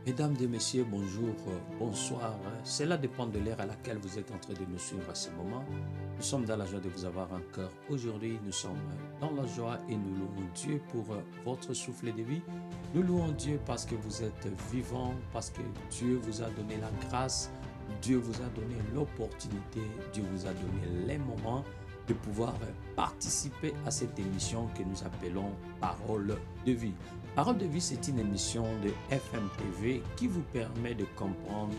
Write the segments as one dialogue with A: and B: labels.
A: Mesdames et messieurs, bonjour, bonsoir. Cela dépend de l'ère à laquelle vous êtes en train de nous suivre à ce moment. Nous sommes dans la joie de vous avoir encore. Aujourd'hui, nous sommes dans la joie et nous louons Dieu pour votre souffle de vie. Nous louons Dieu parce que vous êtes vivants, parce que Dieu vous a donné la grâce, Dieu vous a donné l'opportunité, Dieu vous a donné les moments de pouvoir participer à cette émission que nous appelons Parole de vie. Parole de vie, c'est une émission de FMTV qui vous permet de comprendre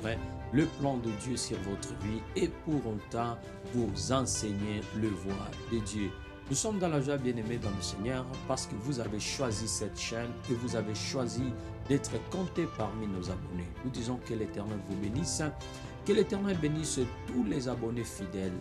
A: le plan de Dieu sur votre vie et pour autant vous enseigner le voie de Dieu. Nous sommes dans la joie, bien-aimés dans le Seigneur, parce que vous avez choisi cette chaîne et vous avez choisi d'être compté parmi nos abonnés. Nous disons que l'Éternel vous bénisse. Que l'Éternel bénisse tous les abonnés fidèles,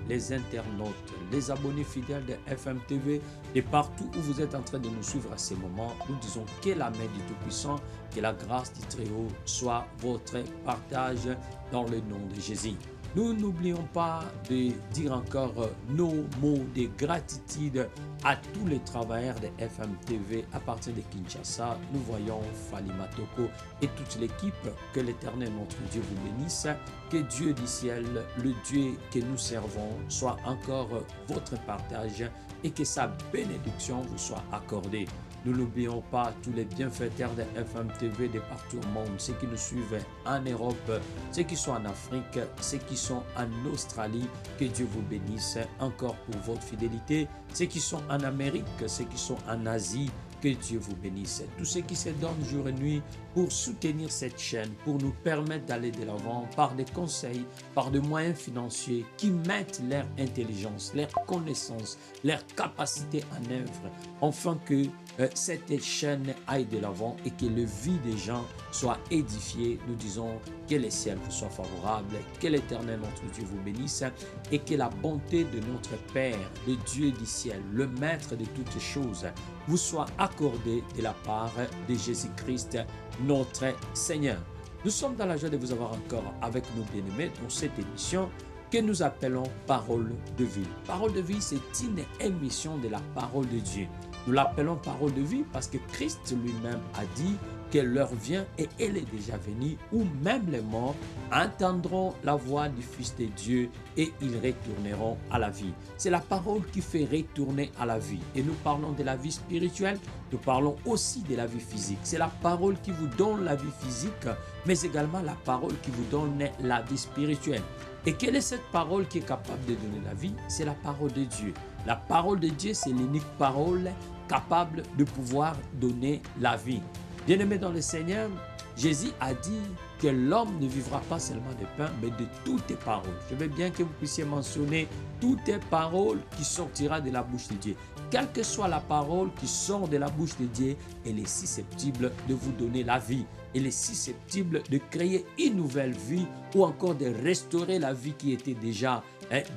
A: les internautes, les abonnés fidèles de FMTV et partout où vous êtes en train de nous suivre à ces moments. Nous disons que la main du Tout-Puissant, que la grâce du Très-Haut soit votre partage dans le nom de Jésus. Nous n'oublions pas de dire encore nos mots de gratitude à tous les travailleurs de FMTV à partir de Kinshasa. Nous voyons Falima Toko et toute l'équipe. Que l'Éternel, notre Dieu, vous bénisse. Que Dieu du ciel, le Dieu que nous servons, soit encore votre partage et que sa bénédiction vous soit accordée. Nous n'oublions pas tous les bienfaiteurs de FMTV de partout au monde, ceux qui nous suivent en Europe, ceux qui sont en Afrique, ceux qui sont en Australie. Que Dieu vous bénisse encore pour votre fidélité. Ceux qui sont en Amérique, ceux qui sont en Asie, que Dieu vous bénisse. Tous ceux qui se donnent jour et nuit pour soutenir cette chaîne, pour nous permettre d'aller de l'avant par des conseils, par des moyens financiers qui mettent leur intelligence, leur connaissance, leur capacité en œuvre, afin que cette chaîne aille de l'avant et que le vie des gens soit édifié. Nous disons que les ciels vous soient favorables, que l'Éternel notre Dieu vous bénisse et que la bonté de notre Père, le Dieu du ciel, le Maître de toutes choses, vous soit accordée de la part de Jésus-Christ, notre Seigneur. Nous sommes dans la joie de vous avoir encore avec nous, bien-aimés, dans cette émission que nous appelons Parole de vie. Parole de vie, c'est une émission de la parole de Dieu. Nous l'appelons parole de vie parce que Christ lui-même a dit que l'heure vient et elle est déjà venue où même les morts entendront la voix du Fils de Dieu et ils retourneront à la vie. C'est la parole qui fait retourner à la vie. Et nous parlons de la vie spirituelle, nous parlons aussi de la vie physique. C'est la parole qui vous donne la vie physique, mais également la parole qui vous donne la vie spirituelle. Et quelle est cette parole qui est capable de donner la vie? C'est la parole de Dieu. La parole de Dieu, c'est l'unique parole capable de pouvoir donner la vie. Bien-aimés dans le Seigneur, Jésus a dit que l'homme ne vivra pas seulement de pain, mais de toutes les paroles. Je veux bien que vous puissiez mentionner toutes les paroles qui sortira de la bouche de Dieu. Quelle que soit la parole qui sort de la bouche de Dieu, elle est susceptible de vous donner la vie. Elle est susceptible de créer une nouvelle vie ou encore de restaurer la vie qui était déjà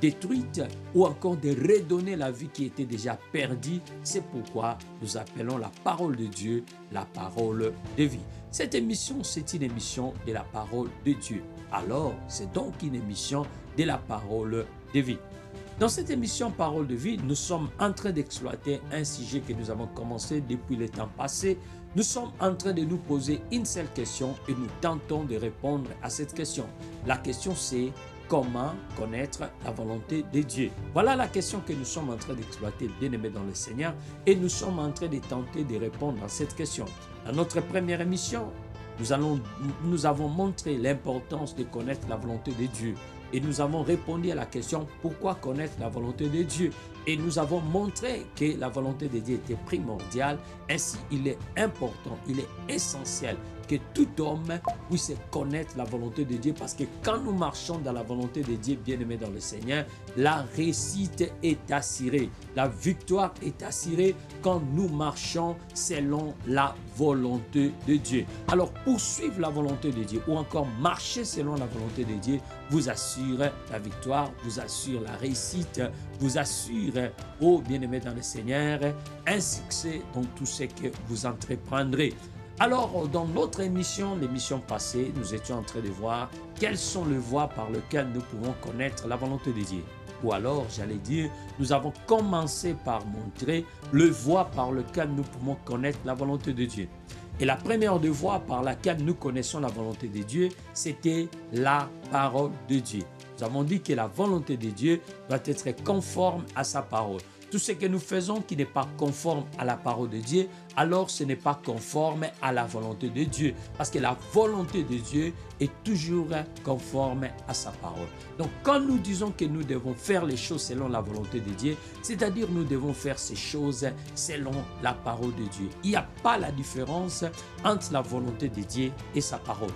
A: détruite ou encore de redonner la vie qui était déjà perdue. C'est pourquoi nous appelons la parole de Dieu la parole de vie. Cette émission, c'est une émission de la parole de Dieu. Alors, c'est donc une émission de la parole de vie. Dans cette émission Parole de vie, nous sommes en train d'exploiter un sujet que nous avons commencé depuis le temps passé. Nous sommes en train de nous poser une seule question et nous tentons de répondre à cette question. La question c'est: comment connaître la volonté de Dieu? Voilà la question que nous sommes en train d'exploiter, bien-aimés dans le Seigneur, et nous sommes en train de tenter de répondre à cette question. Dans notre première émission, nous avons montré l'importance de connaître la volonté de Dieu. Et nous avons répondu à la question: pourquoi connaître la volonté de Dieu? Et nous avons montré que la volonté de Dieu était primordiale. Ainsi, il est important, il est essentiel que tout homme puisse connaître la volonté de Dieu, parce que quand nous marchons dans la volonté de Dieu, bien-aimés dans le Seigneur, la réussite est assurée, la victoire est assurée quand nous marchons selon la volonté de Dieu. Alors, poursuivre la volonté de Dieu ou encore marcher selon la volonté de Dieu vous assure la victoire, vous assure la réussite, vous assure, oh bien-aimés dans le Seigneur, un succès dans tout ce que vous entreprendrez. Alors, dans notre émission, l'émission passée, nous étions en train de voir quelles sont les voies par lesquelles nous pouvons connaître la volonté de Dieu. Ou alors, j'allais dire, nous avons commencé par montrer les voies par lesquelles nous pouvons connaître la volonté de Dieu. Et la première des voies par laquelle nous connaissons la volonté de Dieu, c'était la parole de Dieu. Nous avons dit que la volonté de Dieu doit être conforme à sa parole. Tout ce que nous faisons qui n'est pas conforme à la parole de Dieu, alors ce n'est pas conforme à la volonté de Dieu. Parce que la volonté de Dieu est toujours conforme à sa parole. Donc quand nous disons que nous devons faire les choses selon la volonté de Dieu, c'est-à-dire nous devons faire ces choses selon la parole de Dieu. Il n'y a pas la différence entre la volonté de Dieu et sa parole.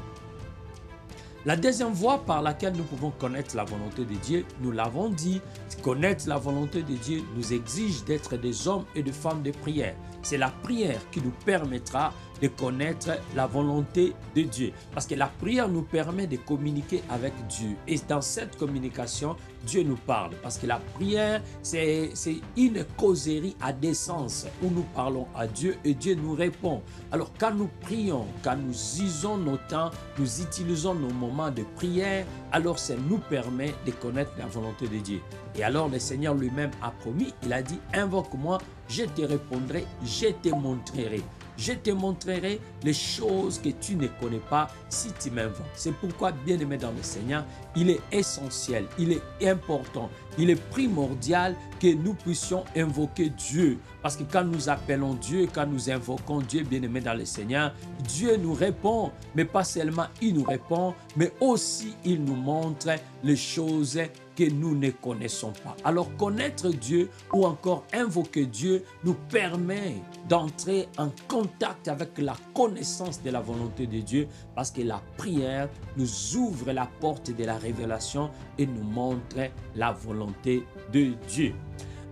A: La deuxième voie par laquelle nous pouvons connaître la volonté de Dieu, nous l'avons dit, connaître la volonté de Dieu nous exige d'être des hommes et des femmes de prière. C'est la prière qui nous permettra de connaître la volonté de Dieu. Parce que la prière nous permet de communiquer avec Dieu. Et dans cette communication, Dieu nous parle. Parce que la prière, c'est une causerie à des sens où nous parlons à Dieu et Dieu nous répond. Alors quand nous prions, quand nous usons nos temps, nous utilisons nos moments de prière, alors ça nous permet de connaître la volonté de Dieu. Et alors le Seigneur lui-même a promis, il a dit, invoque-moi, je te répondrai, je te montrerai. Je te montrerai les choses que tu ne connais pas si tu m'invoques. C'est pourquoi, bien-aimé dans le Seigneur, il est essentiel, il est important, il est primordial que nous puissions invoquer Dieu. Parce que quand nous appelons Dieu, quand nous invoquons Dieu, bien-aimé dans le Seigneur, Dieu nous répond, mais pas seulement il nous répond, mais aussi il nous montre les choses que nous ne connaissons pas. Alors connaître Dieu ou encore invoquer Dieu nous permet d'entrer en contact avec la connaissance de la volonté de Dieu parce que la prière nous ouvre la porte de la révélation et nous montre la volonté de Dieu.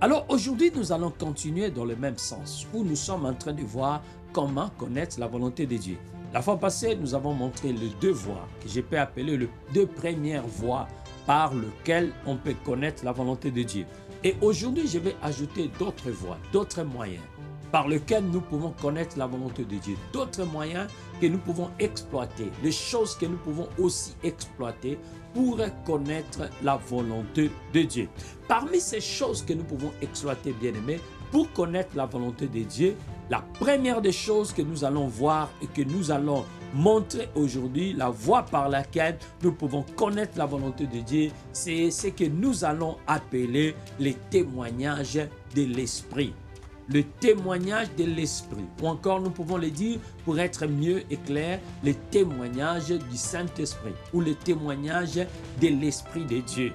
A: Alors aujourd'hui, nous allons continuer dans le même sens où nous sommes en train de voir comment connaître la volonté de Dieu. La fois passée, nous avons montré les deux voies que je peux appeler les deux premières voies par lesquelles on peut connaître la volonté de Dieu. Et aujourd'hui, je vais ajouter d'autres voies, d'autres moyens par lesquels nous pouvons connaître la volonté de Dieu, d'autres moyens que nous pouvons exploiter, les choses que nous pouvons aussi exploiter pour connaître la volonté de Dieu. Parmi ces choses que nous pouvons exploiter, bien-aimés, pour connaître la volonté de Dieu, la première des choses que nous allons voir et que nous allons montrer aujourd'hui, la voie par laquelle nous pouvons connaître la volonté de Dieu, c'est ce que nous allons appeler les témoignages de l'Esprit. Le témoignage de l'Esprit, ou encore nous pouvons le dire pour être mieux et clair, les témoignages du Saint-Esprit ou les témoignages de l'Esprit de Dieu.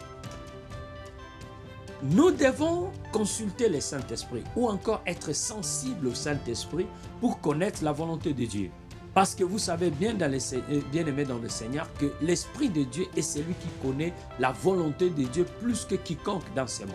A: Nous devons consulter le Saint-Esprit ou encore être sensibles au Saint-Esprit pour connaître la volonté de Dieu. Parce que vous savez bien aimé dans le Seigneur que l'Esprit de Dieu est celui qui connaît la volonté de Dieu plus que quiconque dans ce monde.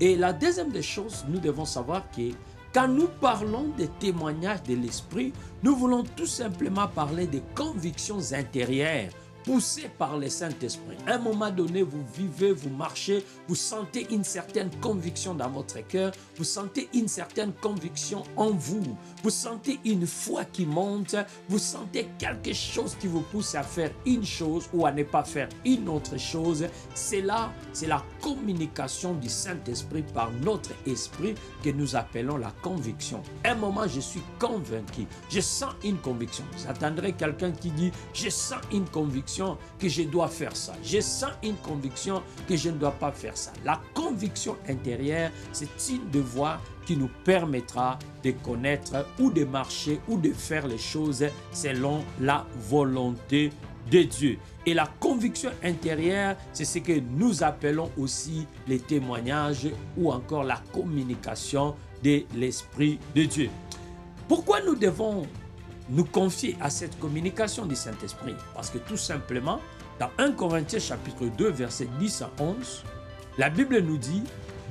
A: Et la deuxième des choses, nous devons savoir que quand nous parlons des témoignages de l'Esprit, nous voulons tout simplement parler des convictions intérieures poussé par le Saint-Esprit. À un moment donné, vous vivez, vous marchez, vous sentez une certaine conviction dans votre cœur, vous sentez une certaine conviction en vous, vous sentez une foi qui monte, vous sentez quelque chose qui vous pousse à faire une chose ou à ne pas faire une autre chose. C'est là, c'est la communication du Saint-Esprit par notre esprit que nous appelons la conviction. À un moment, je suis convaincu, je sens une conviction. Vous attendrez quelqu'un qui dit, je sens une conviction que je dois faire ça. Je sens une conviction que je ne dois pas faire ça. La conviction intérieure, c'est une devoir qui nous permettra de connaître ou de marcher ou de faire les choses selon la volonté de Dieu. Et la conviction intérieure, c'est ce que nous appelons aussi les témoignages ou encore la communication de l'Esprit de Dieu. Pourquoi nous devons nous confier à cette communication du Saint-Esprit? Parce que tout simplement, dans 1 Corinthiens chapitre 2, versets 10 à 11, la Bible nous dit,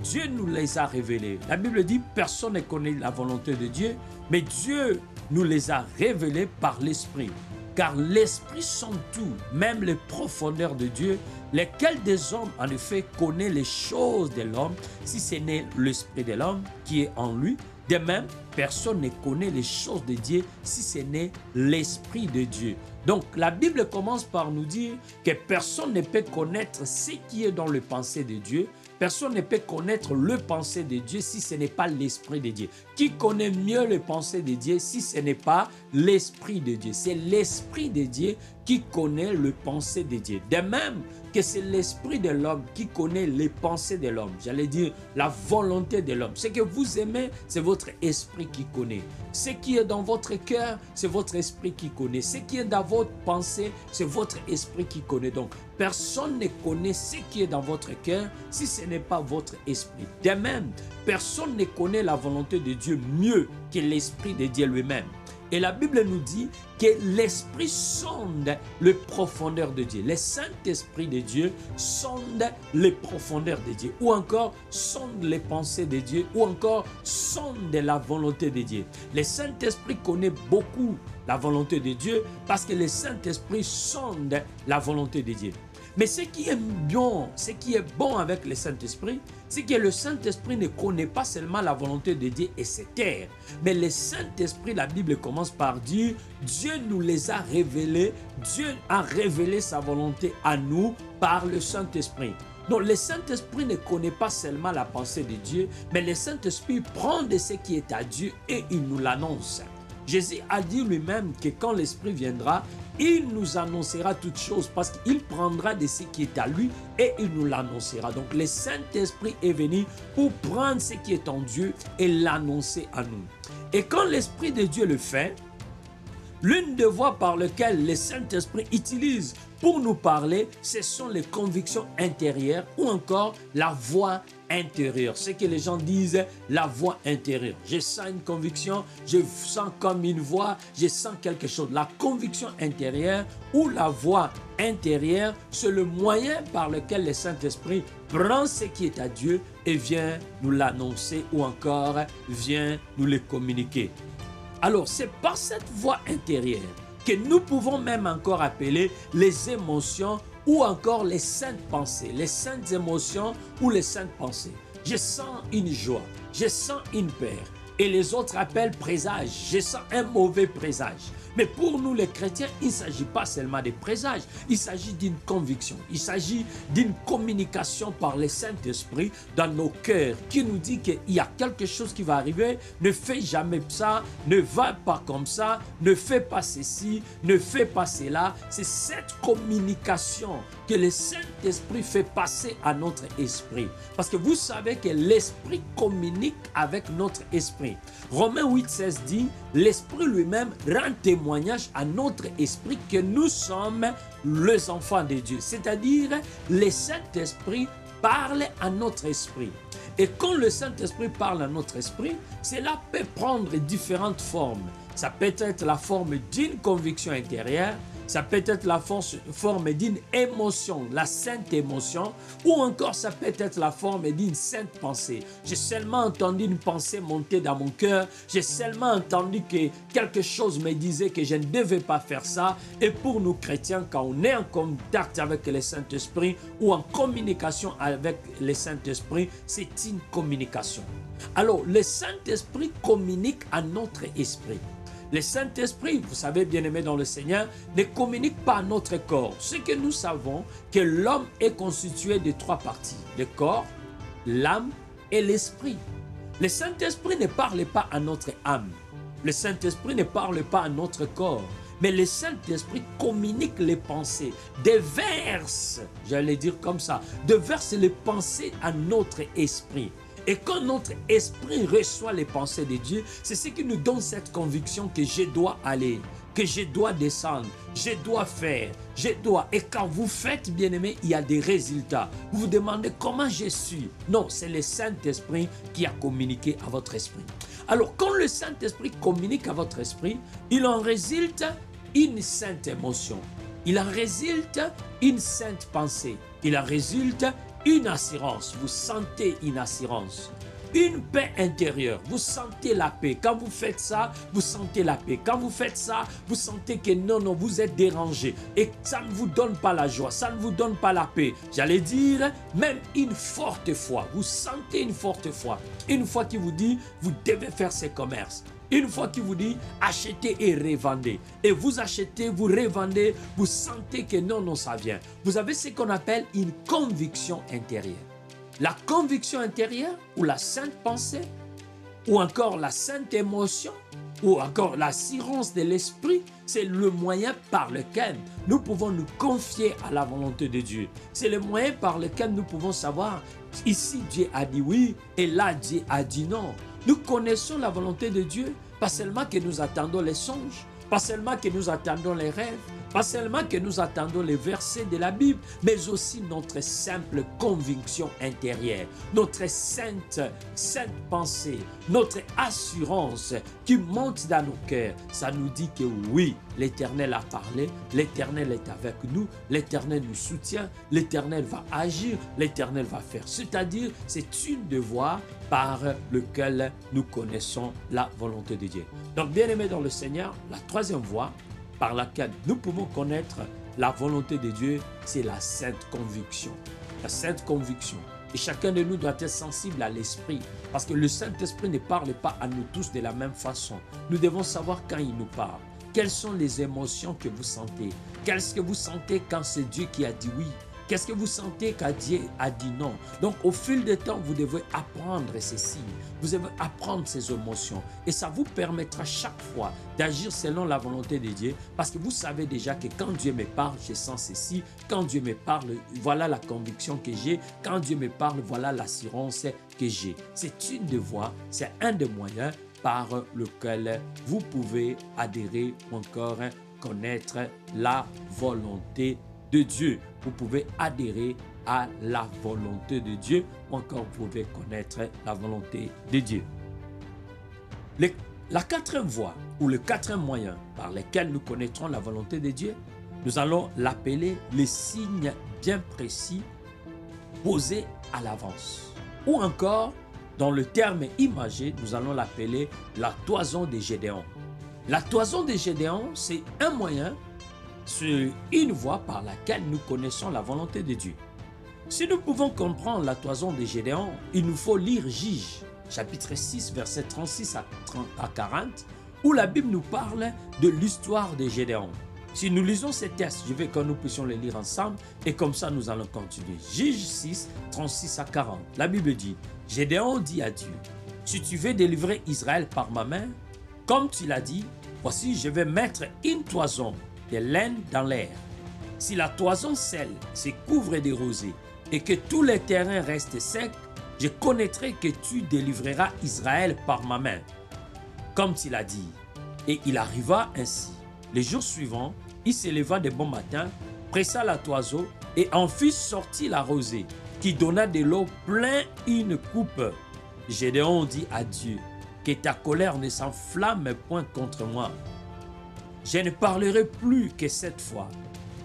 A: Dieu nous les a révélés. La Bible dit, personne ne connaît la volonté de Dieu, mais Dieu nous les a révélés par l'Esprit. Car l'Esprit sent tout, même les profondeurs de Dieu, lesquels des hommes, en effet, connaît les choses de l'homme, si ce n'est l'Esprit de l'homme qui est en lui. De même, personne ne connaît les choses de Dieu si ce n'est l'Esprit de Dieu. Donc, la Bible commence par nous dire que personne ne peut connaître ce qui est dans le pensée de Dieu, Personne ne peut connaître le pensée de Dieu si ce n'est pas l'Esprit de Dieu. Qui connaît mieux le pensée de Dieu si ce n'est pas l'Esprit de Dieu? C'est l'Esprit de Dieu qui connaît le pensée de Dieu. De même que c'est l'Esprit de l'homme qui connaît les pensées de l'homme. J'allais dire la volonté de l'homme. Ce que vous aimez, c'est votre esprit qui connaît. Ce qui est dans votre cœur, c'est votre esprit qui connaît. Ce qui est dans votre pensée, c'est votre esprit qui connaît. Donc, personne ne connaît ce qui est dans votre cœur si ce n'est pas votre esprit. De même, personne ne connaît la volonté de Dieu mieux que l'Esprit de Dieu lui-même. Et la Bible nous dit que l'Esprit sonde les profondeurs de Dieu. Le Saint-Esprit de Dieu sonde les profondeurs de Dieu. Ou encore sonde les pensées de Dieu. Ou encore sonde la volonté de Dieu. Le Saint-Esprit connaît beaucoup la volonté de Dieu parce que le Saint-Esprit sonde la volonté de Dieu. Mais ce qui est bon avec le Saint-Esprit, c'est que le Saint-Esprit ne connaît pas seulement la volonté de Dieu et ses terres. Mais le Saint-Esprit, la Bible commence par dire, Dieu nous les a révélés, Dieu a révélé sa volonté à nous par le Saint-Esprit. Donc le Saint-Esprit ne connaît pas seulement la pensée de Dieu, mais le Saint-Esprit prend de ce qui est à Dieu et il nous l'annonce. Jésus a dit lui-même que quand l'Esprit viendra, il nous annoncera toutes choses parce qu'il prendra de ce qui est à lui et il nous l'annoncera. Donc le Saint-Esprit est venu pour prendre ce qui est en Dieu et l'annoncer à nous. Et quand l'Esprit de Dieu le fait, l'une des voies par lesquelles le Saint-Esprit utilise pour nous parler, ce sont les convictions intérieures ou encore la voix intérieure. Ce que les gens disent, la voix intérieure. Je sens une conviction, je sens comme une voix, je sens quelque chose. La conviction intérieure ou la voix intérieure, c'est le moyen par lequel le Saint-Esprit prend ce qui est à Dieu et vient nous l'annoncer ou encore vient nous le communiquer. Alors, c'est par cette voix intérieure que nous pouvons même encore appeler les émotions ou encore les saintes pensées, les saintes émotions ou les saintes pensées. Je sens une joie, je sens une paix. Et les autres appellent présage. Je sens un mauvais présage. Mais pour nous les chrétiens, il ne s'agit pas seulement de présage. Il s'agit d'une conviction. Il s'agit d'une communication par le Saint-Esprit dans nos cœurs qui nous dit qu'il y a quelque chose qui va arriver. Ne fais jamais ça, ne va pas comme ça, ne fais pas ceci, ne fais pas cela. C'est cette communication que le Saint-Esprit fait passer à notre esprit. Parce que vous savez que l'Esprit communique avec notre esprit. Romains 8,16 dit, l'Esprit lui-même rend témoignage à notre esprit que nous sommes les enfants de Dieu. C'est-à-dire, le Saint-Esprit parle à notre esprit. Et quand le Saint-Esprit parle à notre esprit, cela peut prendre différentes formes. Ça peut être la forme d'une conviction intérieure, ça peut être la forme d'une émotion, la sainte émotion, ou encore ça peut être la forme d'une sainte pensée. J'ai seulement entendu une pensée monter dans mon cœur, j'ai seulement entendu que quelque chose me disait que je ne devais pas faire ça. Et pour nous chrétiens, quand on est en contact avec le Saint-Esprit ou en communication avec le Saint-Esprit, c'est une communication. Alors, le Saint-Esprit communique à notre esprit. Le Saint-Esprit, vous savez, bien-aimé dans le Seigneur, ne communique pas à notre corps. Ce que nous savons, que l'homme est constitué de 3 parties. Le corps, l'âme et l'esprit. Le Saint-Esprit ne parle pas à notre âme. Le Saint-Esprit ne parle pas à notre corps. Mais le Saint-Esprit communique les pensées, déverse, j'allais dire comme ça, déverse les pensées à notre esprit. Et quand notre esprit reçoit les pensées de Dieu, c'est ce qui nous donne cette conviction que je dois aller, que je dois descendre, je dois faire, je dois. Et quand vous faites, bien-aimé, il y a des résultats. Vous vous demandez comment je suis. Non, c'est le Saint-Esprit qui a communiqué à votre esprit. Alors, quand le Saint-Esprit communique à votre esprit, il en résulte une sainte émotion. Il en résulte une sainte pensée. Il en résulte une assurance, vous sentez une assurance, une paix intérieure, vous sentez la paix. Quand vous faites ça, vous sentez la paix. Quand vous faites ça, vous sentez que non, vous êtes dérangé et ça ne vous donne pas la joie, ça ne vous donne pas la paix. J'allais dire, même une forte foi, vous sentez une forte foi. Une foi qui vous dit, vous devez faire ces commerces. Une fois qu'il vous dit achetez et revendez. Et vous achetez, vous revendez, vous sentez que non, ça vient. Vous avez ce qu'on appelle une conviction intérieure. la conviction intérieure ou la sainte pensée ou encore la sainte émotion ou encore l'assurance de l'esprit, c'est le moyen par lequel nous pouvons nous confier à la volonté de Dieu. C'est le moyen par lequel nous pouvons savoir ici Dieu a dit oui et là Dieu a dit non. Nous connaissons la volonté de Dieu, pas seulement que nous attendons les songes, pas seulement que nous attendons les rêves, pas seulement que nous attendons les versets de la Bible, mais aussi notre simple conviction intérieure, notre sainte pensée, notre assurance qui monte dans nos cœurs. Ça nous dit que oui, l'Éternel a parlé, l'Éternel est avec nous, l'Éternel nous soutient, l'Éternel va agir, l'Éternel va faire. C'est-à-dire, c'est une des voies par lequel nous connaissons la volonté de Dieu. Donc, bien-aimés dans le Seigneur, la troisième voie par laquelle nous pouvons connaître la volonté de Dieu, c'est la sainte conviction. La sainte conviction. Et chacun de nous doit être sensible à l'Esprit, parce que le Saint-Esprit ne parle pas à nous tous de la même façon. Nous devons savoir quand il nous parle. Quelles sont les émotions que vous sentez? Qu'est-ce que vous sentez quand c'est Dieu qui a dit oui? Qu'est-ce que vous sentez quand Dieu a dit non? Donc, au fil du temps, vous devez apprendre ces signes. Vous devez apprendre ces émotions. Et ça vous permettra chaque fois d'agir selon la volonté de Dieu. Parce que vous savez déjà que quand Dieu me parle, je sens ceci. Quand Dieu me parle, voilà la conviction que j'ai. Quand Dieu me parle, voilà l'assurance que j'ai. C'est une des voies, c'est un des moyens par lequel vous pouvez adhérer ou encore connaître la volonté de Dieu. Vous pouvez adhérer à la volonté de Dieu ou encore vous pouvez connaître la volonté de Dieu. La quatrième voie ou le quatrième moyen par lequel nous connaîtrons la volonté de Dieu, nous allons l'appeler les signes bien précis posés à l'avance. Ou encore, dans le terme imagé, nous allons l'appeler la toison de Gédéon. La toison de Gédéon, c'est un moyen, c'est une voie par laquelle nous connaissons la volonté de Dieu. Si nous pouvons comprendre la toison de Gédéon, il nous faut lire Juges, chapitre 6, versets 36 à 40, où la Bible nous parle de l'histoire de Gédéon. Si nous lisons ces textes, je veux que nous puissions les lire ensemble et comme ça nous allons continuer. Juges 6, 36 à 40. La Bible dit, Gédéon dit à Dieu, si tu veux délivrer Israël par ma main, comme tu l'as dit, voici je vais mettre une toison de laine dans l'air. Si la toison scelle se couvre de rosée et que tous les terrains restent secs, je connaîtrai que tu délivreras Israël par ma main, comme tu l'as dit. Et il arriva ainsi. Les jours suivants, il se leva de bon matin, pressa la toison et en fit sortir la rosée, qui donna de l'eau plein une coupe. Gédéon dit à Dieu, que ta colère ne s'enflamme point contre moi. Je ne parlerai plus que cette fois.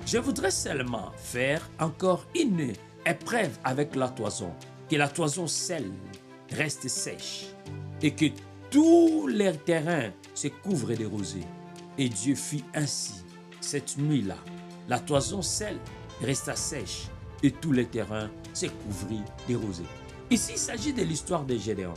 A: Je voudrais seulement faire encore une épreuve avec la toison, que la toison scelle reste sèche et que tous les terrains se couvrent de rosée. Et Dieu fit ainsi. Cette nuit-là, la toison scelle resta sèche et tous les terrains se couvrirent de rosée. Ici, il s'agit de l'histoire de Gédéon.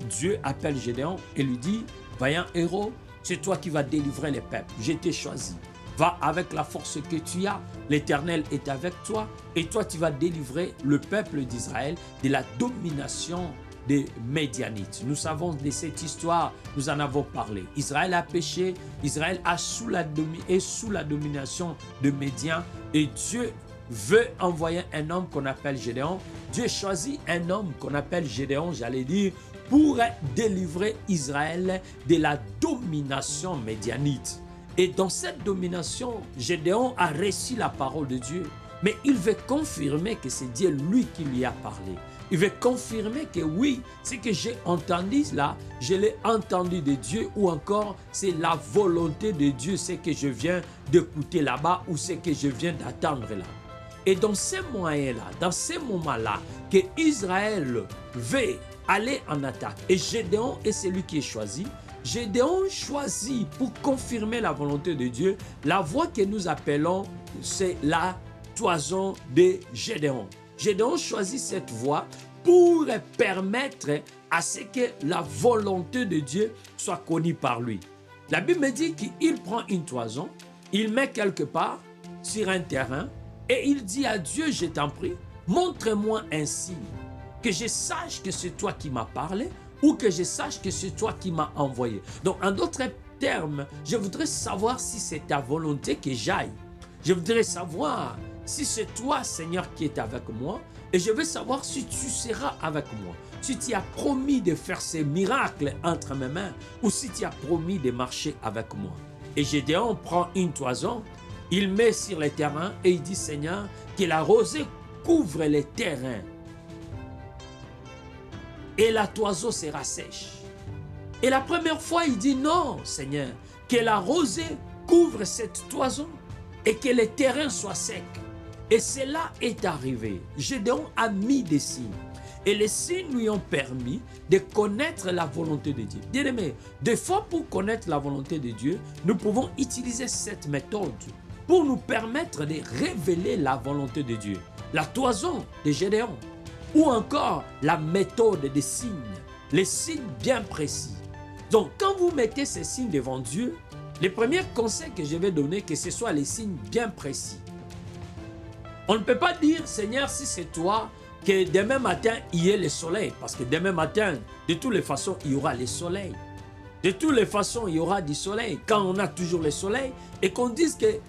A: Dieu appelle Gédéon et lui dit, vaillant héros, c'est toi qui vas délivrer les peuples. Je t'ai choisi. Va avec la force que tu as. L'Éternel est avec toi. Et toi, tu vas délivrer le peuple d'Israël de la domination des Médianites. Nous savons de cette histoire, nous en avons parlé. Israël a péché. Israël est sous la domination de Médian. Et Dieu veut envoyer un homme qu'on appelle Gédéon. Dieu choisit un homme qu'on appelle Gédéon, j'allais dire, pour délivrer Israël de la domination médianite. Et dans cette domination, Gédéon a reçu la parole de Dieu, mais il veut confirmer que c'est Dieu lui qui lui a parlé. Il veut confirmer que oui, ce que j'ai entendu là, je l'ai entendu de Dieu ou encore c'est la volonté de Dieu, ce que je viens d'écouter là-bas ou ce que je viens d'attendre là. Et dans ces moyens-là, dans ces moments-là, que Israël veut aller en attaque. Et Gédéon est celui qui est choisi. Gédéon choisit pour confirmer la volonté de Dieu. La voie que nous appelons, c'est la toison de Gédéon. Gédéon choisit cette voie pour permettre à ce que la volonté de Dieu soit connue par lui. La Bible me dit qu'il prend une toison, il met quelque part sur un terrain et il dit à Dieu, je t'en prie, montre-moi un signe. que je sache que c'est toi qui m'as parlé ou que je sache que c'est toi qui m'as envoyé. Donc, en d'autres termes, je voudrais savoir si c'est ta volonté que j'aille. Je voudrais savoir si c'est toi, Seigneur, qui es avec moi. Et je veux savoir si tu seras avec moi. Si tu as promis de faire ces miracles entre mes mains ou si tu as promis de marcher avec moi. Et Gédéon prend une toison, il met sur les terrains et il dit, Seigneur, que la rosée couvre les terrains et la toison sera sèche. Et la première fois, il dit, non, Seigneur, que la rosée couvre cette toison et que les terrains soient secs. Et cela est arrivé. Gédéon a mis des signes. Et les signes lui ont permis de connaître la volonté de Dieu. Bien-aimés, des fois pour connaître la volonté de Dieu, nous pouvons utiliser cette méthode pour nous permettre de révéler la volonté de Dieu. La toison de Gédéon ou encore la méthode des signes, les signes bien précis. Donc quand vous mettez ces signes devant Dieu, les premiers conseils que je vais donner, que ce soit les signes bien précis. On ne peut pas dire, Seigneur, si c'est toi, que demain matin, il y ait le soleil. Parce que demain matin, de toutes les façons, il y aura le soleil. De toutes les façons, il y aura du soleil. Quand on a toujours le soleil, et qu'on dise que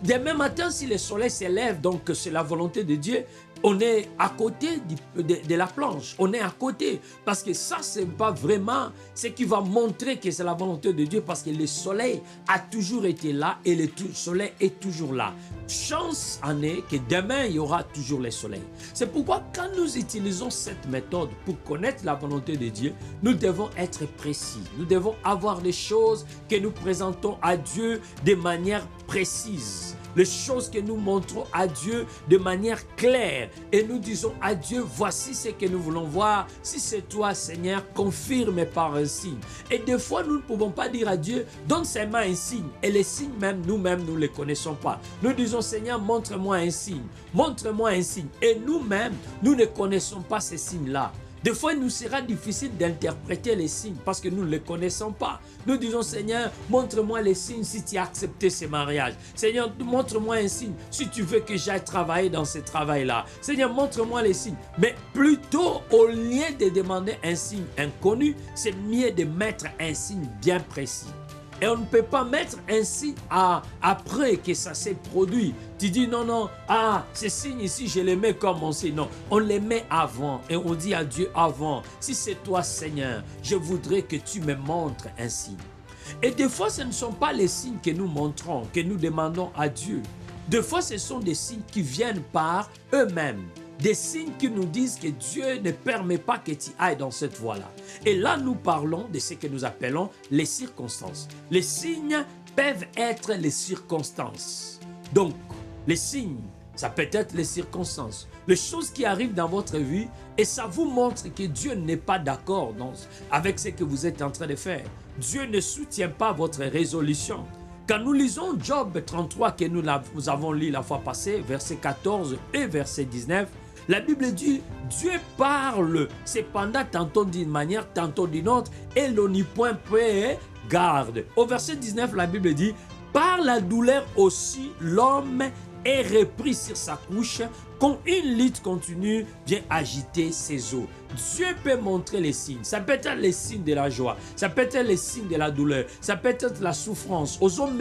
A: demain matin, si le soleil s'élève, donc c'est la volonté de Dieu, on est à côté de la planche. On est à côté. Parce que ça, ce n'est pas vraiment ce qui va montrer que c'est la volonté de Dieu. Parce que le soleil a toujours été là et le soleil est toujours là. Chance en est que demain, il y aura toujours le soleil. C'est pourquoi quand nous utilisons cette méthode pour connaître la volonté de Dieu, nous devons être précis. Nous devons avoir les choses que nous présentons à Dieu de manière précise. Les choses que nous montrons à Dieu de manière claire. Et nous disons à Dieu, voici ce que nous voulons voir. Si c'est toi, Seigneur, confirme par un signe. Et des fois, nous ne pouvons pas dire à Dieu, donne seulement un signe. Et les signes même, nous-mêmes, nous ne les connaissons pas. Nous disons, Seigneur, montre-moi un signe. Montre-moi un signe. Et nous-mêmes, nous ne connaissons pas ces signes-là. Des fois, il nous sera difficile d'interpréter les signes parce que nous ne les connaissons pas. Nous disons, Seigneur, montre-moi les signes si tu as accepté ce mariage. Seigneur, montre-moi un signe si tu veux que j'aille travailler dans ce travail-là. Seigneur, montre-moi les signes. Mais plutôt, au lieu de demander un signe inconnu, c'est mieux de mettre un signe bien précis. Et on ne peut pas mettre un signe après que ça s'est produit. Tu dis non, non, ce signe ici, je les mets comme mon signe. Non, on les met avant et on dit à Dieu avant, si c'est toi Seigneur, je voudrais que tu me montres un signe. Et des fois, ce ne sont pas les signes que nous montrons, que nous demandons à Dieu. Des fois, ce sont des signes qui viennent par eux-mêmes. Des signes qui nous disent que Dieu ne permet pas que tu ailles dans cette voie-là. Et là, nous parlons de ce que nous appelons les circonstances. Les signes peuvent être les circonstances. Donc, les signes, ça peut être les circonstances. Les choses qui arrivent dans votre vie et ça vous montre que Dieu n'est pas d'accord avec ce que vous êtes en train de faire. Dieu ne soutient pas votre résolution. Quand nous lisons Job 33 que nous avons lu la fois passée, verset 14 et verset 19, la Bible dit, Dieu parle, cependant tantôt d'une manière, tantôt d'une autre, et l'on n'y point près garde. Au verset 19, la Bible dit, par la douleur aussi, l'homme est repris sur sa couche, quand une lutte continue vient agiter ses os. Dieu peut montrer les signes. Ça peut être les signes de la joie. Ça peut être les signes de la douleur. Ça peut être la souffrance. Aux hommes,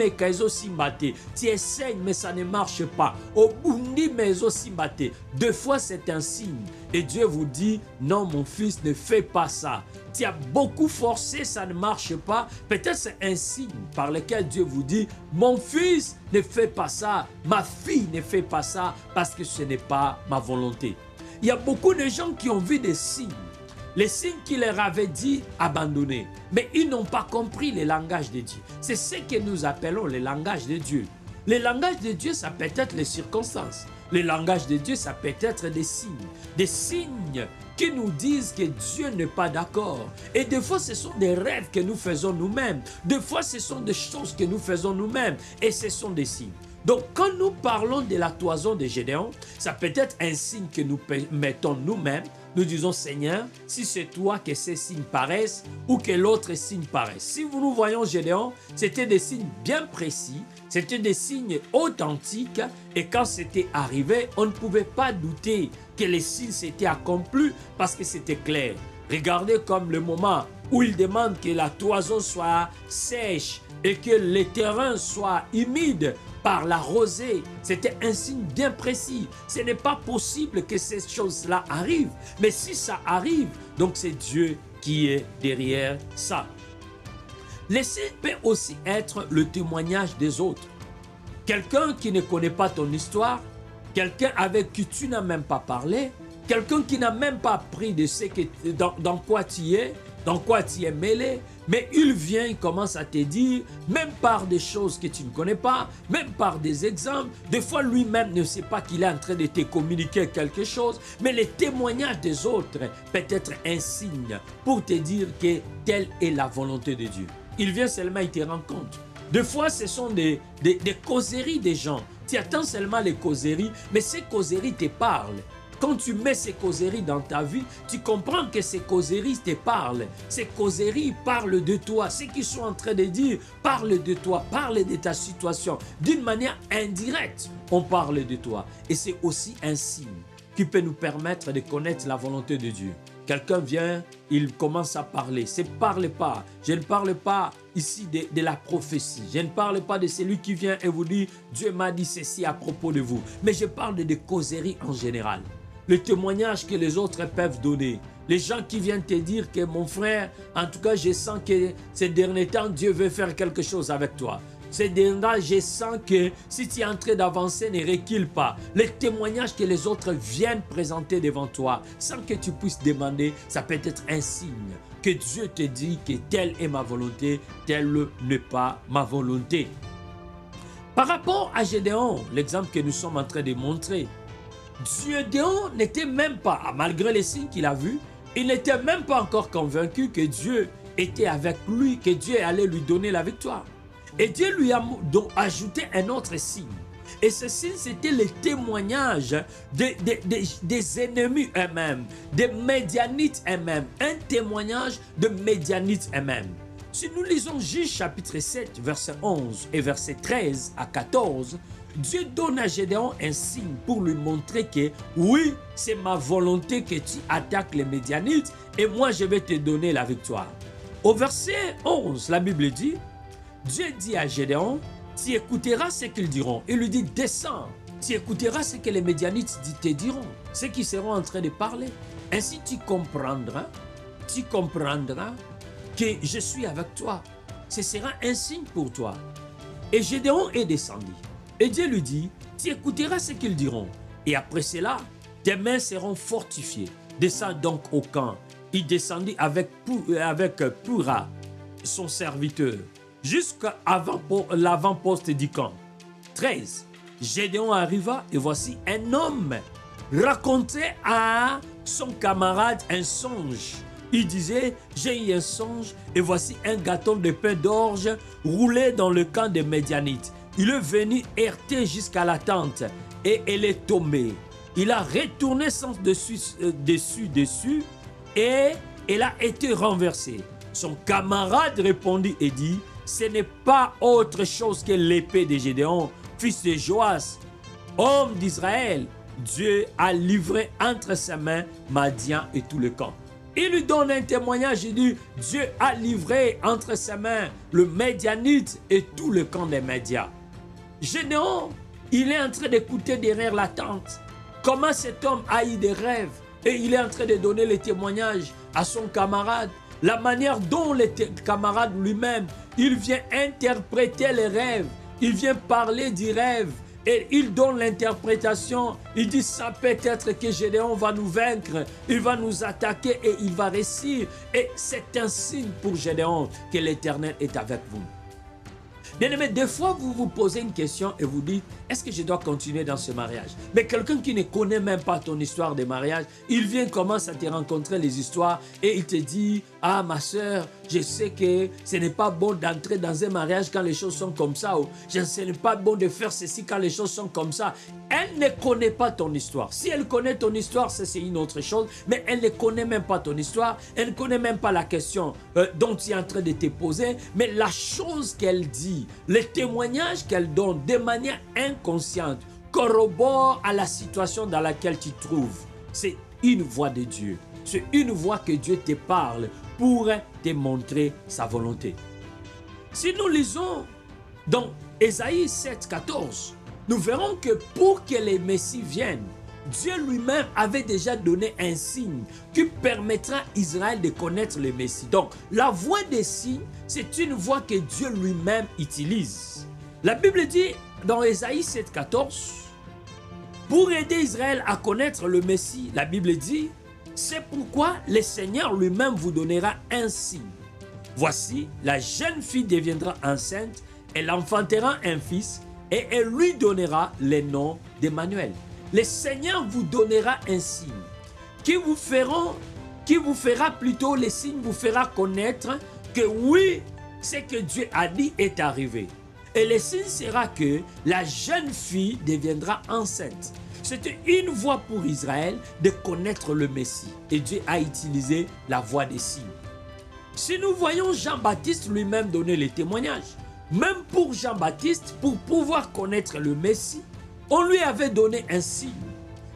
A: tu essayes, mais ça ne marche pas. Au bundi, mais aussi batté. Deux fois, c'est un signe. Et Dieu vous dit, non, mon fils, ne fais pas ça. Tu as beaucoup forcé, ça ne marche pas. Peut-être c'est un signe par lequel Dieu vous dit, mon fils, ne fais pas ça. Ma fille, ne fais pas ça parce que ce n'est pas ma volonté. Il y a beaucoup de gens qui ont vu des signes. Les signes qu'il leur avait dit abandonner. Mais ils n'ont pas compris le langage de Dieu. C'est ce que nous appelons le langage de Dieu. Le langage de Dieu, ça peut être les circonstances. Le langage de Dieu, ça peut être des signes. Des signes qui nous disent que Dieu n'est pas d'accord. Et des fois, ce sont des rêves que nous faisons nous-mêmes. Des fois, ce sont des choses que nous faisons nous-mêmes. Et ce sont des signes. Donc, quand nous parlons de la toison de Gédéon, ça peut être un signe que nous mettons nous-mêmes nous disons, Seigneur, si c'est toi que ces signes paraissent ou que l'autre signe paraisse. Si nous voyons Gédéon, c'était des signes bien précis, c'était des signes authentiques et quand c'était arrivé, on ne pouvait pas douter que les signes s'étaient accomplis parce que c'était clair. Regardez comme le moment où il demande que la toison soit sèche et que les terrains soient humides par la rosée. C'était un signe bien précis. Ce n'est pas possible que ces choses-là arrivent. Mais si ça arrive, donc c'est Dieu qui est derrière ça. Les signes peuvent aussi être le témoignage des autres. Quelqu'un qui ne connaît pas ton histoire, quelqu'un avec qui tu n'as même pas parlé, quelqu'un qui n'a même pas appris de ce que, dans quoi tu es, dans quoi tu es mêlé, mais il vient, il commence à te dire, même par des choses que tu ne connais pas, même par des exemples, des fois lui-même ne sait pas qu'il est en train de te communiquer quelque chose, mais les témoignages des autres peut être un signe pour te dire que telle est la volonté de Dieu. Il vient seulement, il te rencontre. Des fois, ce sont des causeries des gens. Tu attends seulement les causeries, mais ces causeries te parlent. Quand tu mets ces causeries dans ta vie, tu comprends que ces causeries te parlent. Ces causeries parlent de toi. Ce qu'ils sont en train de dire parle de toi, parle de ta situation. D'une manière indirecte, on parle de toi. Et c'est aussi un signe qui peut nous permettre de connaître la volonté de Dieu. Quelqu'un vient, il commence à parler. C'est parle pas. Je ne parle pas ici de la prophétie. Je ne parle pas de celui qui vient et vous dit Dieu m'a dit ceci à propos de vous. Mais je parle de causeries en général. Le témoignage que les autres peuvent donner. Les gens qui viennent te dire que mon frère, en tout cas, je sens que ces derniers temps, Dieu veut faire quelque chose avec toi. Ces derniers temps, je sens que si tu es en train d'avancer, ne recule pas. Les témoignages que les autres viennent présenter devant toi, sans que tu puisses demander, ça peut être un signe que Dieu te dit que telle est ma volonté, telle n'est pas ma volonté. Par rapport à Gédéon, l'exemple que nous sommes en train de montrer, Gédéon n'était même pas, malgré les signes qu'il a vus, il n'était même pas encore convaincu que Dieu était avec lui, que Dieu allait lui donner la victoire. Et Dieu lui a donc ajouté un autre signe. Et ce signe, c'était le témoignage des ennemis eux-mêmes, des médianites eux-mêmes. Un témoignage de médianites eux-mêmes. Si nous lisons Juge chapitre 7, verset 11 et verset 13 à 14, Dieu donne à Gédéon un signe pour lui montrer que oui, c'est ma volonté que tu attaques les Médianites et moi je vais te donner la victoire. Au verset 11, la Bible dit, Dieu dit à Gédéon, tu écouteras ce qu'ils diront. Il lui dit, descends, tu écouteras ce que les Médianites te diront, ceux qui seront en train de parler. Ainsi tu comprendras que je suis avec toi. Ce sera un signe pour toi. Et Gédéon est descendu. Et Dieu lui dit, tu écouteras ce qu'ils diront. Et après cela, tes mains seront fortifiées. Descends donc au camp. Il descendit avec Pura, son serviteur, jusqu'à l'avant-poste du camp. 13. Gédéon arriva et voici un homme racontait à son camarade un songe. Il disait, j'ai eu un songe et voici un gâteau de pain d'orge roulé dans le camp des Médianites. Il est venu heurter jusqu'à la tente et elle est tombée. Il a retourné sens dessus et elle a été renversée. Son camarade répondit et dit, ce n'est pas autre chose que l'épée de Gédéon, fils de Joas, homme d'Israël. Dieu a livré entre ses mains Madian et tout le camp. Il lui donne un témoignage, il dit, Dieu a livré entre ses mains le Médianite et tout le camp des Médias. Gédéon, il est en train d'écouter derrière la tente comment cet homme a eu des rêves et il est en train de donner les témoignages à son camarade. La manière dont le camarade lui-même, il vient interpréter les rêves, il vient parler du rêve et il donne l'interprétation. Il dit, ça peut être que Gédéon va nous vaincre, il va nous attaquer et il va réussir. Et c'est un signe pour Gédéon que l'Éternel est avec vous. Bien-aimé, des fois, vous vous posez une question et vous dites, est-ce que je dois continuer dans ce mariage? Mais quelqu'un qui ne connaît même pas ton histoire de mariage, il vient, commence à te rencontrer les histoires et il te dit, ah ma soeur, je sais que ce n'est pas bon d'entrer dans un mariage quand les choses sont comme ça, ou ce n'est pas bon de faire ceci quand les choses sont comme ça. Elle ne connaît pas ton histoire. Si elle connaît ton histoire, c'est une autre chose, mais elle ne connaît même pas ton histoire, elle ne connaît même pas la question dont tu es en train de te poser, mais la chose qu'elle dit, les témoignages qu'elle donne de manière inconsciente, corrobore à la situation dans laquelle tu te trouves. C'est une voix de Dieu. C'est une voix que Dieu te parle pour te montrer sa volonté. Si nous lisons dans Ésaïe 7, 14, nous verrons que pour que le Messie vienne, Dieu lui-même avait déjà donné un signe qui permettra à Israël de connaître le Messie. Donc, la voix des signes, c'est une voix que Dieu lui-même utilise. La Bible dit dans Ésaïe 7, 14, pour aider Israël à connaître le Messie, la Bible dit, c'est pourquoi le Seigneur lui-même vous donnera un signe. Voici, la jeune fille deviendra enceinte, elle enfantera un fils et elle lui donnera le nom d'Emmanuel. Le Seigneur vous donnera un signe qui vous fera plutôt, le signe vous fera connaître que oui, ce que Dieu a dit est arrivé. Et le signe sera que la jeune fille deviendra enceinte. C'était une voie pour Israël de connaître le Messie. Et Dieu a utilisé la voie des signes. Si nous voyons Jean-Baptiste lui-même donner les témoignages, même pour Jean-Baptiste, pour pouvoir connaître le Messie, on lui avait donné un signe.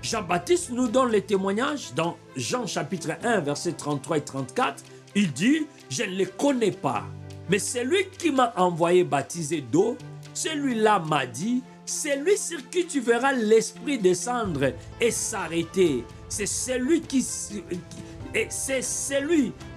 A: Jean-Baptiste nous donne les témoignages dans Jean chapitre 1, versets 33 et 34. Il dit, je ne le connais pas, mais celui qui m'a envoyé baptiser d'eau, celui-là m'a dit, c'est lui sur qui tu verras l'Esprit descendre et s'arrêter. C'est celui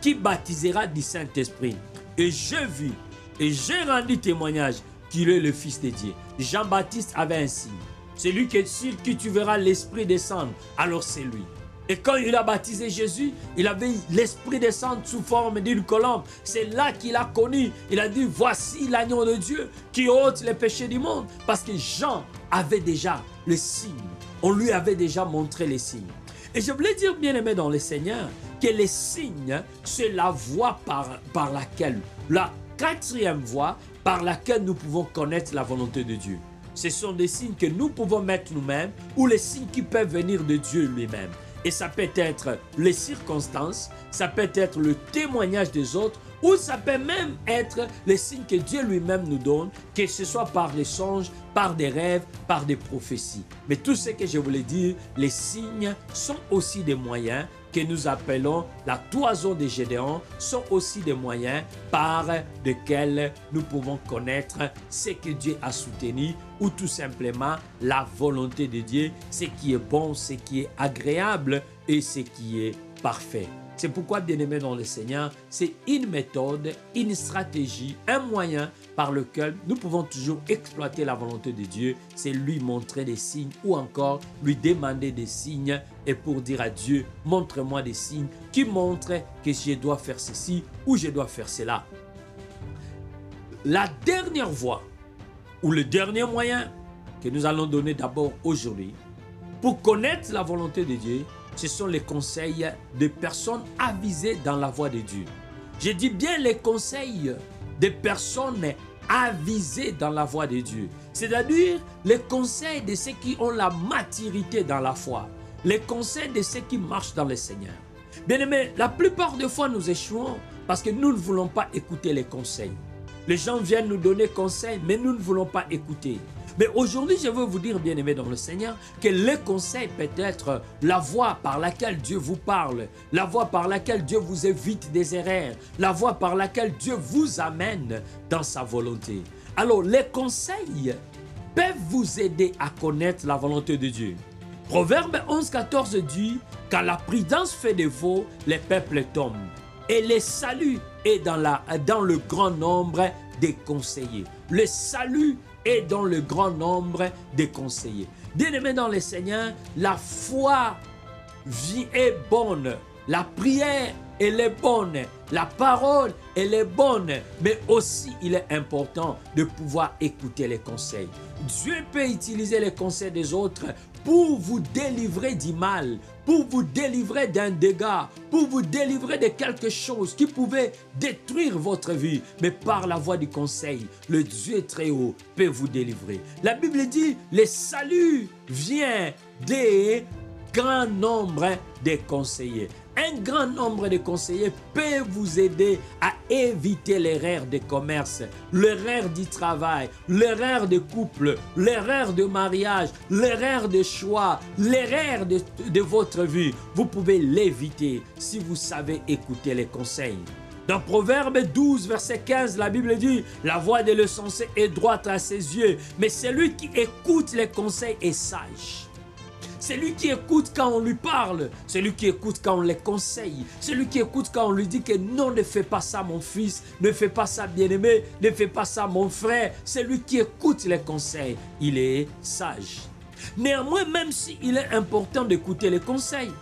A: qui baptisera du Saint-Esprit. Et j'ai vu et j'ai rendu témoignage qu'il est le Fils de Dieu. Jean-Baptiste avait un signe. C'est lui sur qui tu verras l'Esprit descendre. Alors c'est lui. Et quand il a baptisé Jésus, il avait l'Esprit descendre sous forme d'une colombe. C'est là qu'il a connu. Il a dit, voici l'agneau de Dieu qui ôte les péchés du monde. Parce que Jean avait déjà le signe. On lui avait déjà montré les signes. Et je voulais dire, bien aimé dans le Seigneur, que les signes, c'est la voie par laquelle, la quatrième voie par laquelle nous pouvons connaître la volonté de Dieu. Ce sont des signes que nous pouvons mettre nous-mêmes ou les signes qui peuvent venir de Dieu lui-même. Et ça peut être les circonstances, ça peut être le témoignage des autres, ou ça peut même être les signes que Dieu lui-même nous donne, que ce soit par les songes, par des rêves, par des prophéties. Mais tout ce que je voulais dire, les signes sont aussi des moyens que nous appelons la toison de Gédéon, sont aussi des moyens par lesquels nous pouvons connaître ce que Dieu a soutenu ou tout simplement la volonté de Dieu, ce qui est bon, ce qui est agréable et ce qui est parfait. C'est pourquoi, bien-aimés dans le Seigneur, c'est une méthode, une stratégie, un moyen par lequel nous pouvons toujours exploiter la volonté de Dieu, c'est lui montrer des signes ou encore lui demander des signes et pour dire à Dieu, montre-moi des signes qui montrent que je dois faire ceci ou je dois faire cela. La dernière voie ou le dernier moyen que nous allons donner d'abord aujourd'hui pour connaître la volonté de Dieu, ce sont les conseils de personnes avisées dans la voie de Dieu. Je dis bien les conseils de personnes avisées dans la voie de Dieu. C'est-à-dire les conseils de ceux qui ont la maturité dans la foi. Les conseils de ceux qui marchent dans le Seigneur. Bien aimé, la plupart des fois nous échouons parce que nous ne voulons pas écouter les conseils. Les gens viennent nous donner conseils, mais nous ne voulons pas écouter. Mais aujourd'hui, je veux vous dire, bien-aimés dans le Seigneur, que le conseil peut être la voie par laquelle Dieu vous parle, la voie par laquelle Dieu vous évite des erreurs, la voie par laquelle Dieu vous amène dans sa volonté. Alors, les conseils peuvent vous aider à connaître la volonté de Dieu. Proverbe 11, 14 dit, « Quand la prudence fait défaut, les peuples tombent. Et le salut est dans le grand nombre des conseillers. » Le salut est dans le grand nombre des conseillers. Bien-aimés dans le Seigneur, la foi est bonne. La prière elle est bonne. La parole, elle est bonne. Mais aussi, il est important de pouvoir écouter les conseils. Dieu peut utiliser les conseils des autres pour vous délivrer du mal, pour vous délivrer d'un dégât, pour vous délivrer de quelque chose qui pouvait détruire votre vie. Mais par la voie du conseil, le Dieu très haut peut vous délivrer. La Bible dit, le salut vient des grands nombres de conseillers. Un grand nombre de conseillers peut vous aider à éviter l'erreur de commerce, l'erreur du travail, l'erreur de couple, l'erreur de mariage, l'erreur de choix, l'erreur de votre vie. Vous pouvez l'éviter si vous savez écouter les conseils. Dans Proverbe 12, verset 15, la Bible dit, la voix de l'insensé est droite à ses yeux, mais celui qui écoute les conseils est sage. Celui qui écoute quand on lui parle, celui qui écoute quand on les conseille, celui qui écoute quand on lui dit que non, ne fais pas ça mon fils, ne fais pas ça bien-aimé, ne fais pas ça mon frère, celui qui écoute les conseils, il est sage. Néanmoins, même s'il est important d'écouter les conseils,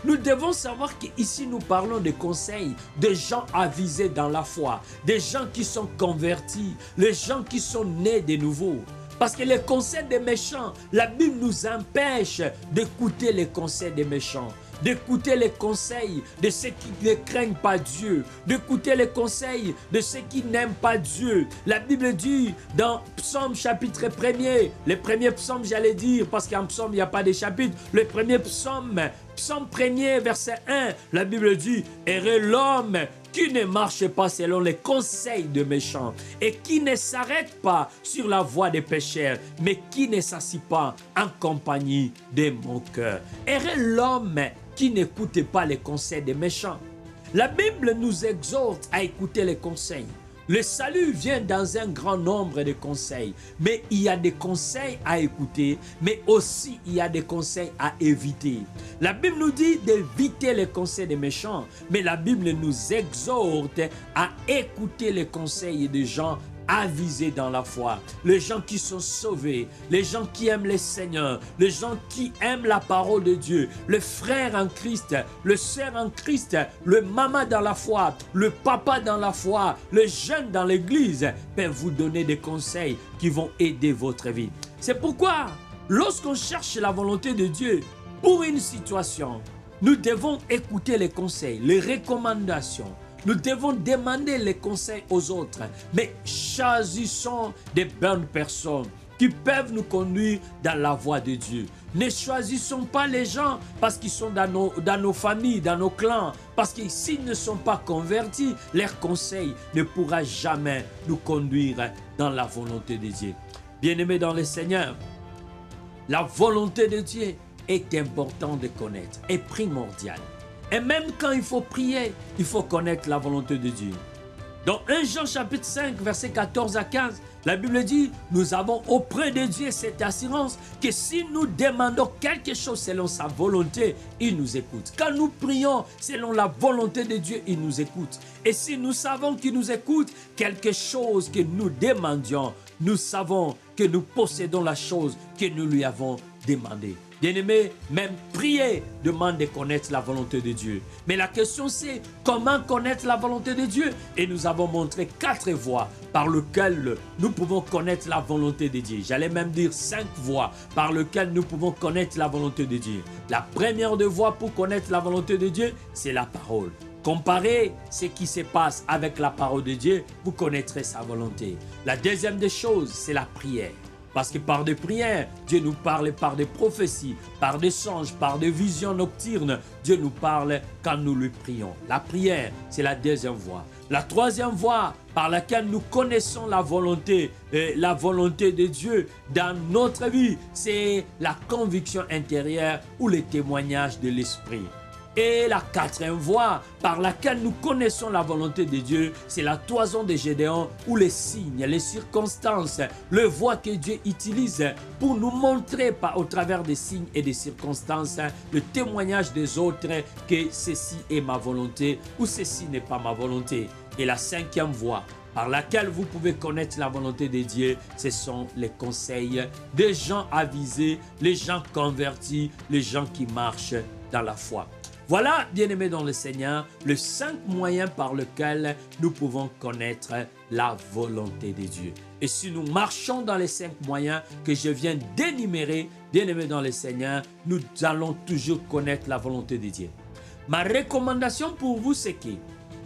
A: nous devons savoir qu'ici nous parlons de conseils de gens avisés dans la foi, des gens qui sont convertis, les gens qui sont nés de nouveau. Parce que les conseils des méchants, la Bible nous empêche d'écouter les conseils des méchants, d'écouter les conseils de ceux qui ne craignent pas Dieu, d'écouter les conseils de ceux qui n'aiment pas Dieu. La Bible dit dans Psaume chapitre 1er, le premier psaume j'allais dire, parce qu'en psaume il n'y a pas de chapitre, le premier psaume, psaume 1er verset 1, la Bible dit « Heureux l'homme qui ne marche pas selon les conseils de méchants et qui ne s'arrête pas sur la voie des pécheurs, mais qui ne s'assit pas en compagnie de mon cœur. » Heureux l'homme qui n'écoute pas les conseils des méchants. La Bible nous exhorte à écouter les conseils. Le salut vient dans un grand nombre de conseils, mais il y a des conseils à écouter, mais aussi il y a des conseils à éviter. La Bible nous dit d'éviter les conseils des méchants, mais la Bible nous exhorte à écouter les conseils des gens avisés dans la foi, les gens qui sont sauvés, les gens qui aiment le Seigneur, les gens qui aiment la parole de Dieu, le frère en Christ, le sœur en Christ, le maman dans la foi, le papa dans la foi, le jeune dans l'église peuvent vous donner des conseils qui vont aider votre vie. C'est pourquoi, lorsqu'on cherche la volonté de Dieu pour une situation, nous devons écouter les conseils, les recommandations. Nous devons demander les conseils aux autres, mais choisissons des bonnes personnes qui peuvent nous conduire dans la voie de Dieu. Ne choisissons pas les gens parce qu'ils sont dans nos familles, dans nos clans, parce que s'ils ne sont pas convertis, leur conseil ne pourra jamais nous conduire dans la volonté de Dieu. Bien-aimés dans le Seigneur, la volonté de Dieu est importante de connaître, est primordiale. Et même quand il faut prier, il faut connaître la volonté de Dieu. Dans 1 Jean chapitre 5, versets 14 à 15, la Bible dit, nous avons auprès de Dieu cette assurance que si nous demandons quelque chose selon sa volonté, il nous écoute. Quand nous prions selon la volonté de Dieu, il nous écoute. Et si nous savons qu'il nous écoute, quelque chose que nous demandions, nous savons que nous possédons la chose que nous lui avons demandée. Bien-aimé, même prier demande de connaître la volonté de Dieu. Mais la question c'est comment connaître la volonté de Dieu? Et nous avons montré 4 voies par lesquelles nous pouvons connaître la volonté de Dieu. J'allais même dire 5 voies par lesquelles nous pouvons connaître la volonté de Dieu. La première des voies pour connaître la volonté de Dieu, c'est la parole. Comparez ce qui se passe avec la parole de Dieu, vous connaîtrez sa volonté. La deuxième des choses, c'est la prière. Parce que par des prières, Dieu nous parle par des prophéties, par des songes, par des visions nocturnes. Dieu nous parle quand nous lui prions. La prière, c'est la deuxième voie. La troisième voie par laquelle nous connaissons la volonté de Dieu dans notre vie, c'est la conviction intérieure ou le témoignage de l'Esprit. Et la quatrième voie par laquelle nous connaissons la volonté de Dieu, c'est la toison de Gédéon ou les signes, les circonstances, le voie que Dieu utilise pour nous montrer au travers des signes et des circonstances le témoignage des autres que ceci est ma volonté ou ceci n'est pas ma volonté. Et la cinquième voie par laquelle vous pouvez connaître la volonté de Dieu, ce sont les conseils des gens avisés, les gens convertis, les gens qui marchent dans la foi. Voilà, bien-aimés dans le Seigneur, les 5 moyens par lesquels nous pouvons connaître la volonté de Dieu. Et si nous marchons dans les 5 moyens que je viens d'énumérer, bien-aimés dans le Seigneur, nous allons toujours connaître la volonté de Dieu. Ma recommandation pour vous, c'est que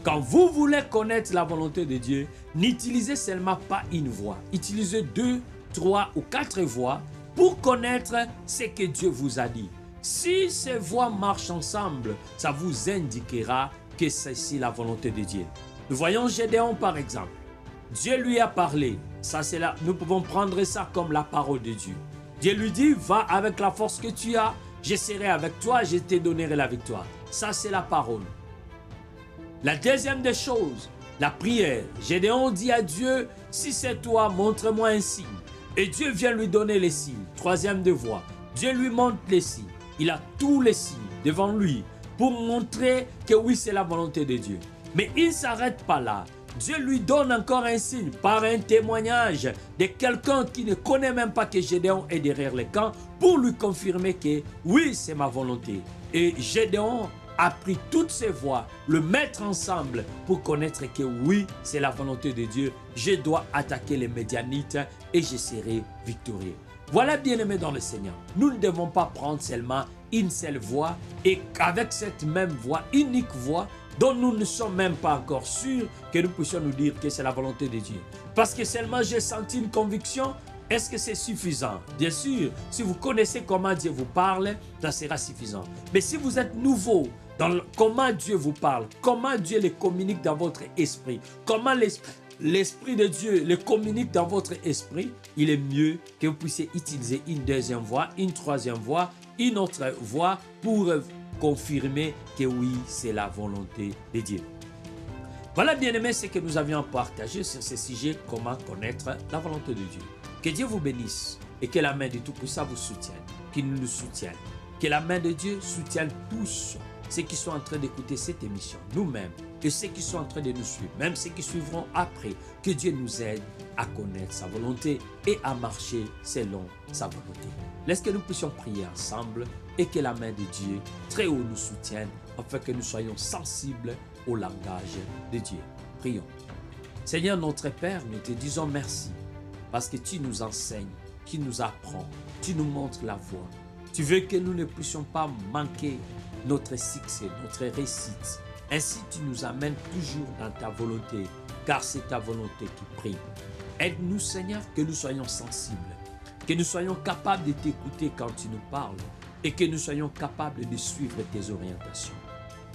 A: quand vous voulez connaître la volonté de Dieu, n'utilisez seulement pas une voie. Utilisez 2, 3 ou 4 voies pour connaître ce que Dieu vous a dit. Si ces voies marchent ensemble, ça vous indiquera que c'est ici la volonté de Dieu. Nous voyons Gédéon par exemple. Dieu lui a parlé. Ça, c'est là. Nous pouvons prendre ça comme la parole de Dieu. Dieu lui dit, va avec la force que tu as, je serai avec toi, je te donnerai la victoire. Ça, c'est la parole. La deuxième des choses, la prière. Gédéon dit à Dieu, si c'est toi, montre-moi un signe. Et Dieu vient lui donner les signes. Troisième devoir, Dieu lui montre les signes. Il a tous les signes devant lui pour montrer que oui, c'est la volonté de Dieu. Mais il ne s'arrête pas là. Dieu lui donne encore un signe par un témoignage de quelqu'un qui ne connaît même pas que Gédéon est derrière le camp pour lui confirmer que oui, c'est ma volonté. Et Gédéon a pris toutes ces voies, le mettre ensemble pour connaître que oui, c'est la volonté de Dieu. Je dois attaquer les Médianites et je serai victorieux. Voilà, bien-aimés dans le Seigneur, nous ne devons pas prendre seulement une seule voie et qu'avec cette même voie, unique voie, dont nous ne sommes même pas encore sûrs que nous puissions nous dire que c'est la volonté de Dieu. Parce que seulement j'ai senti une conviction, est-ce que c'est suffisant? Bien sûr, si vous connaissez comment Dieu vous parle, ça sera suffisant. Mais si vous êtes nouveau dans comment Dieu vous parle, comment Dieu le communique dans votre esprit, comment l'Esprit de Dieu le communique dans votre esprit, il est mieux que vous puissiez utiliser une deuxième voie, une troisième voie, une autre voie pour confirmer que oui, c'est la volonté de Dieu. Voilà, bien-aimés, ce que nous avions partagé sur ce sujet, comment connaître la volonté de Dieu. Que Dieu vous bénisse et que la main du Tout-Puissant vous soutienne, qu'il nous soutienne, que la main de Dieu soutienne tous ceux qui sont en train d'écouter cette émission, nous-mêmes, et ceux qui sont en train de nous suivre, même ceux qui suivront après, que Dieu nous aide à connaître sa volonté et à marcher selon sa volonté. Laisse que nous puissions prier ensemble et que la main de Dieu très haut nous soutienne afin que nous soyons sensibles au langage de Dieu. Prions. Seigneur notre Père, nous te disons merci parce que tu nous enseignes, tu nous apprends, tu nous montres la voie. Tu veux que nous ne puissions pas manquer notre succès, notre réussite. Ainsi, tu nous amènes toujours dans ta volonté, car c'est ta volonté qui prime. Aide-nous, Seigneur, que nous soyons sensibles, que nous soyons capables de t'écouter quand tu nous parles et que nous soyons capables de suivre tes orientations.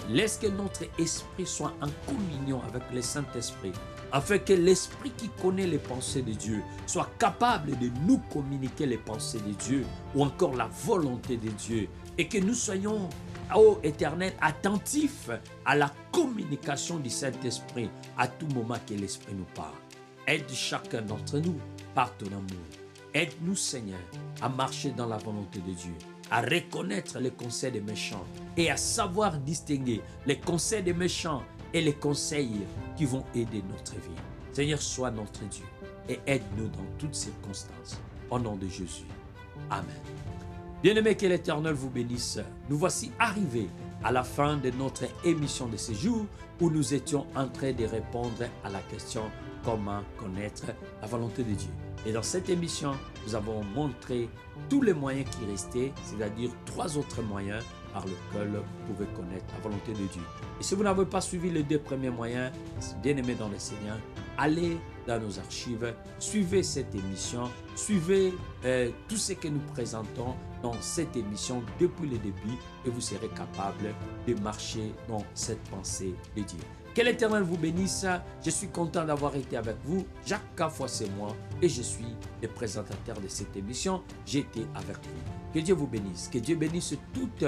A: Laisse que notre esprit soit en communion avec le Saint-Esprit, afin que l'Esprit qui connaît les pensées de Dieu soit capable de nous communiquer les pensées de Dieu ou encore la volonté de Dieu et que nous soyons, ô Éternel, attentifs à la communication du Saint-Esprit à tout moment que l'Esprit nous parle. Aide chacun d'entre nous par ton amour. Aide-nous, Seigneur, à marcher dans la volonté de Dieu, à reconnaître les conseils des méchants et à savoir distinguer les conseils des méchants et les conseils qui vont aider notre vie. Seigneur, sois notre Dieu et aide-nous dans toutes circonstances. Au nom de Jésus. Amen. Bien-aimés, que l'Éternel vous bénisse. Nous voici arrivés à la fin de notre émission de ce jour où nous étions en train de répondre à la question comment connaître la volonté de Dieu. Et dans cette émission, nous avons montré tous les moyens qui restaient, c'est-à-dire 3 autres moyens par lesquels vous pouvez connaître la volonté de Dieu. Et si vous n'avez pas suivi les 2 premiers moyens, bien-aimés dans le Seigneur, allez dans nos archives, suivez cette émission, suivez tout ce que nous présentons dans cette émission depuis le début et vous serez capable de marcher dans cette pensée de Dieu. Que l'Éternel vous bénisse. Je suis content d'avoir été avec vous. Jacques Cafois, c'est moi et je suis le présentateur de cette émission. J'étais avec vous. Que Dieu vous bénisse. Que Dieu bénisse toutes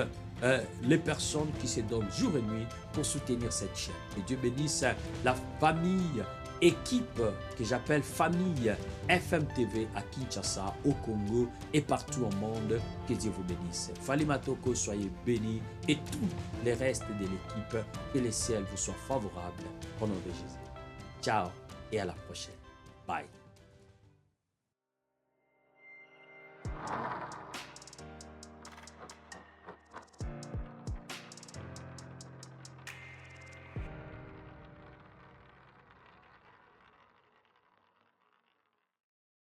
A: les personnes qui se donnent jour et nuit pour soutenir cette chaîne. Que Dieu bénisse la famille, équipe que j'appelle famille FMTV à Kinshasa, au Congo et partout au monde. Que Dieu vous bénisse. Fally Matoko, soyez bénis et tous les restes de l'équipe. Que le ciel vous soit favorable au nom de Jésus. Ciao et à la prochaine. Bye.